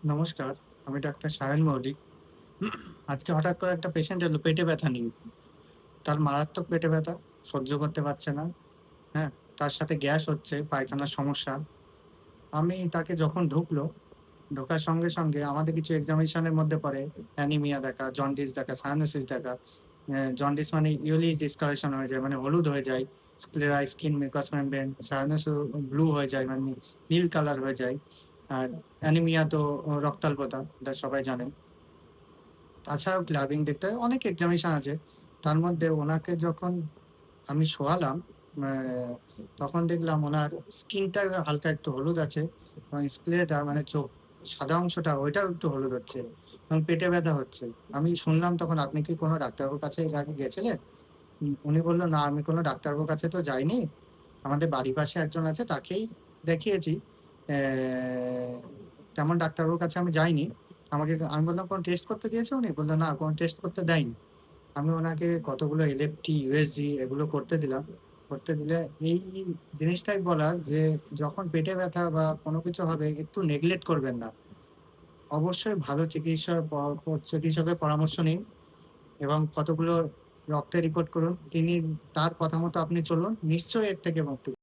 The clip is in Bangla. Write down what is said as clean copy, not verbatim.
নমস্কার, আমি ডাক্তার সায়ন মৌলিক। আজকে হঠাৎ করে একটা পেশেন্ট এলো পেটে ব্যথা নিয়ে। তার মারাত্মক পেটে ব্যথা, সহ্য করতে পারছে না। হ্যাঁ? তার সাথে গ্যাস হচ্ছে, পায়খানার সমস্যা। আমি তাকে যখন ঢোকার সঙ্গে আমাদের কিছু এক্সামিনেশন এর মধ্যে পড়ে অ্যানিমিয়া দেখা, জন্ডিস দেখা, সায়ানোসিস দেখা। জন্ডিস মানে ইয়েলোইশ ডিসকালারেশন হয়ে যায়, মানে হলুদ হয়ে যায়। Sclera, skin, mucous membrane, cyanosis blue হয়ে যায়, মানে নীল কালার হয়ে যায়। আর অ্যানিমিয়া তো রক্তাল্পতা, এটা সবাই জানেন। তাছাড়াও ক্লাবিং দেখতে হয়, অনেক এক্সামিনেশন আছে। তার মধ্যে ওনাকে যখন আমি শোয়ালাম, অ্যা তখন দেখলাম ওনার স্কিনটা হালকা একটু হলুদ আছে এবং স্ক্লেটা মানে চোখ সাদা অংশটা ওইটাও একটু হলুদ হচ্ছে এবং পেটে ব্যথা হচ্ছে। আমি শুনলাম তখন, "আপনি কি কোনো ডাক্তারবাবুর কাছে এর আগে গেছিলেন?" উনি বলল, "না, আমি কোনো ডাক্তারবাবুর কাছে তো যাইনি। আমাদের বাড়ির পাশে একজন আছে, তাকেই দেখিয়েছি। অ্যা তেমন ডাক্তারবাবুর কাছে আমি যাইনি।" আমি বললাম, "কোনো টেস্ট করতে দিয়েছে উনি?" বলল, "না, কোনো টেস্ট করতে দেয়নি।" আমি ওনাকে কতগুলো এলএফটি, ইউএসজি এগুলো করতে দিলাম। করতে দিলে এই জিনিসটাই বলার যে, যখন পেটে ব্যথা বা কোনো কিছু হবে একটু নেগলেক্ট করবেন না। অবশ্যই ভালো চিকিৎসকের পরামর্শ নিন এবং কতগুলো রক্তের রিপোর্ট করুন। তার কথা মতো আপনি চলুন। নিশ্চয়ই এর থেকে মুক্তি